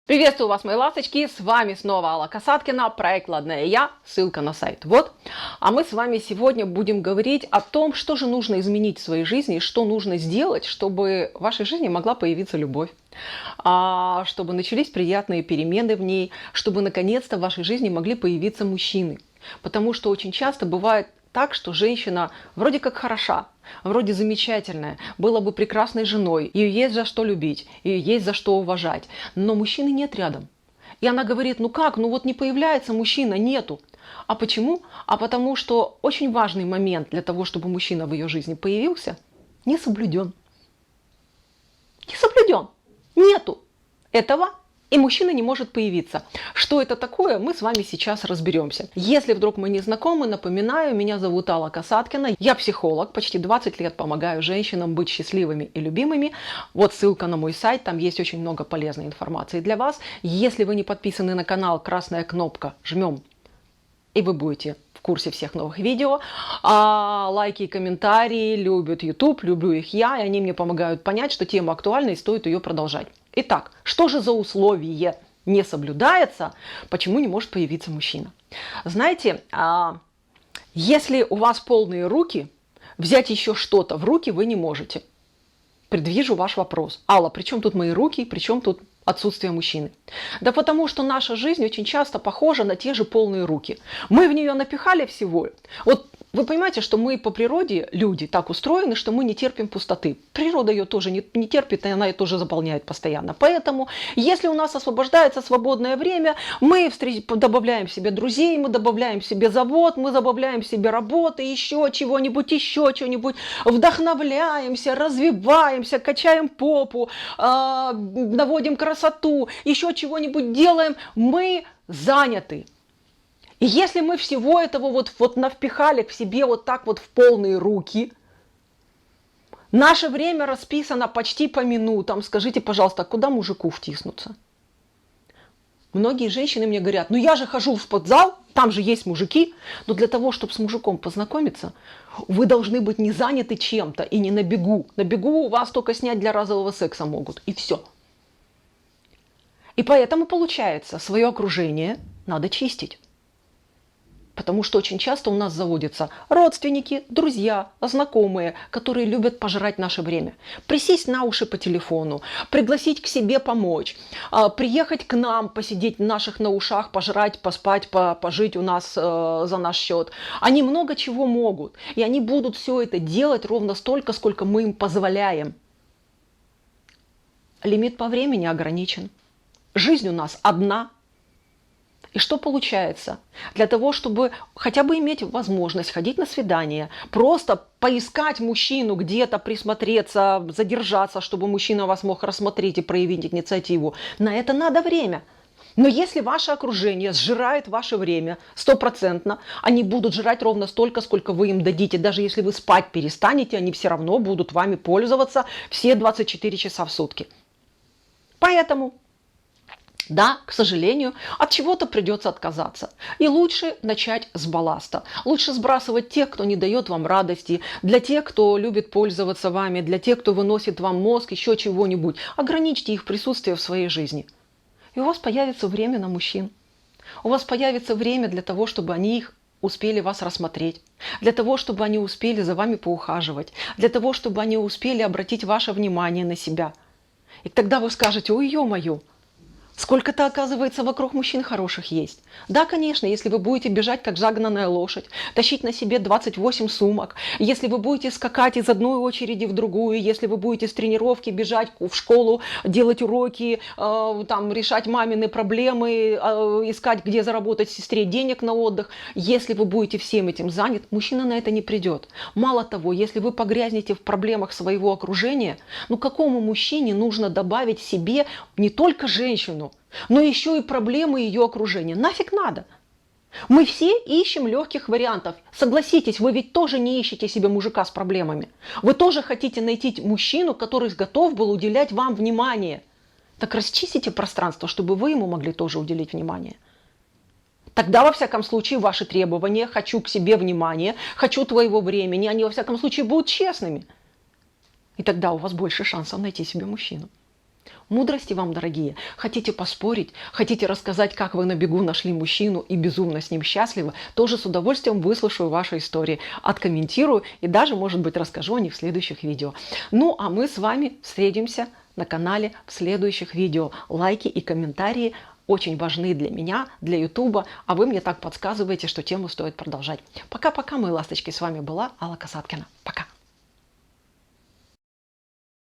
Приветствую вас, мои ласточки, с вами снова Алла Касаткина, проект «Ладная я», ссылка на сайт. Вот, а мы с вами сегодня будем говорить о том, что же нужно изменить в своей жизни, что нужно сделать, чтобы в вашей жизни могла появиться любовь, чтобы начались приятные перемены в ней, чтобы наконец-то в вашей жизни могли появиться мужчины. Потому что очень часто бывает так, что женщина вроде как хороша, вроде замечательная, была бы прекрасной женой, ее есть за что любить, ее есть за что уважать, но мужчины нет рядом. И она говорит, ну как, ну вот не появляется мужчина, нету. А почему? А потому что очень важный момент для того, чтобы мужчина в ее жизни появился, не соблюден. Не соблюден. Нету этого. И мужчина не может появиться. Что это такое, мы с вами сейчас разберемся. Если вдруг мы не знакомы, напоминаю, меня зовут Алла Касаткина. Я психолог, почти 20 лет помогаю женщинам быть счастливыми и любимыми. Вот ссылка на мой сайт, там есть очень много полезной информации для вас. Если вы не подписаны на канал, красная кнопка, жмем, и вы будете в курсе всех новых видео. Лайки и комментарии любят YouTube, люблю их я, и они мне помогают понять, что тема актуальна и стоит ее продолжать. Итак, что же за условие не соблюдается, почему не может появиться мужчина? Знаете, если у вас полные руки, взять еще что-то в руки вы не можете. Предвижу ваш вопрос. Алла, при чем тут мои руки, при чем тут отсутствие мужчины? Да потому что наша жизнь очень часто похожа на те же полные руки. Мы в нее напихали всего. Вот вы понимаете, что мы по природе, люди, так устроены, что мы не терпим пустоты. Природа ее тоже не терпит, и она ее тоже заполняет постоянно. Поэтому, если у нас освобождается свободное время, мы добавляем себе друзей, мы добавляем себе завод, мы добавляем себе работы, еще чего-нибудь, вдохновляемся, развиваемся, качаем попу, наводим красоту, еще чего-нибудь делаем, мы заняты. И если мы всего этого вот навпихали к себе вот так вот в полные руки, наше время расписано почти по минутам. Скажите, пожалуйста, куда мужику втиснуться? Многие женщины мне говорят, ну я же хожу в спортзал, там же есть мужики. Но для того, чтобы с мужиком познакомиться, вы должны быть не заняты чем-то и не на бегу. На бегу у вас только снять для разового секса могут. И все. И поэтому получается, свое окружение надо чистить. Потому что очень часто у нас заводятся родственники, друзья, знакомые, которые любят пожрать наше время. Присесть на уши по телефону, пригласить к себе помочь, приехать к нам, посидеть наших на ушах, пожрать, поспать, пожить у нас за наш счет. Они много чего могут. И они будут все это делать ровно столько, сколько мы им позволяем. Лимит по времени ограничен. Жизнь у нас одна. И что получается? Для того, чтобы хотя бы иметь возможность ходить на свидание, просто поискать мужчину где-то, присмотреться, задержаться, чтобы мужчина вас мог рассмотреть и проявить инициативу, на это надо время. Но если ваше окружение сжирает ваше время 100%, они будут жрать ровно столько, сколько вы им дадите. Даже если вы спать перестанете, они все равно будут вами пользоваться все 24 часа в сутки. Поэтому... да, к сожалению, от чего-то придется отказаться. И лучше начать с балласта. Лучше сбрасывать тех, кто не дает вам радости, для тех, кто любит пользоваться вами, для тех, кто выносит вам мозг, еще чего-нибудь. Ограничьте их присутствие в своей жизни. И у вас появится время на мужчин. У вас появится время для того, чтобы они успели вас рассмотреть, для того, чтобы они успели за вами поухаживать, для того, чтобы они успели обратить ваше внимание на себя. И тогда вы скажете, ой, ё-моё, сколько-то, оказывается, вокруг мужчин хороших есть. Да, конечно, если вы будете бежать, как загнанная лошадь, тащить на себе 28 сумок, если вы будете скакать из одной очереди в другую, если вы будете с тренировки бежать в школу, делать уроки, решать мамины проблемы, искать, где заработать сестре денег на отдых, если вы будете всем этим занят, мужчина на это не придет. Мало того, если вы погрязнете в проблемах своего окружения, ну какому мужчине нужно добавить себе не только женщину, но еще и проблемы ее окружения? Нафиг надо. Мы все ищем легких вариантов. Согласитесь, вы ведь тоже не ищете себе мужика с проблемами. Вы тоже хотите найти мужчину, который готов был уделять вам внимание. Так расчистите пространство, чтобы вы ему могли тоже уделить внимание. Тогда, во всяком случае, ваши требования «хочу к себе внимания», «хочу твоего времени», они, во всяком случае, будут честными. И тогда у вас больше шансов найти себе мужчину. Мудрости вам, дорогие. Хотите поспорить? Хотите рассказать, как вы на бегу нашли мужчину и безумно с ним счастливы? Тоже с удовольствием выслушаю ваши истории, откомментирую и даже, может быть, расскажу о них в следующих видео. Ну, а мы с вами встретимся на канале в следующих видео. Лайки и комментарии очень важны для меня, для Ютуба, а вы мне так подсказываете, что тему стоит продолжать. Пока-пока, мои ласточки, с вами была Алла Касаткина. Пока!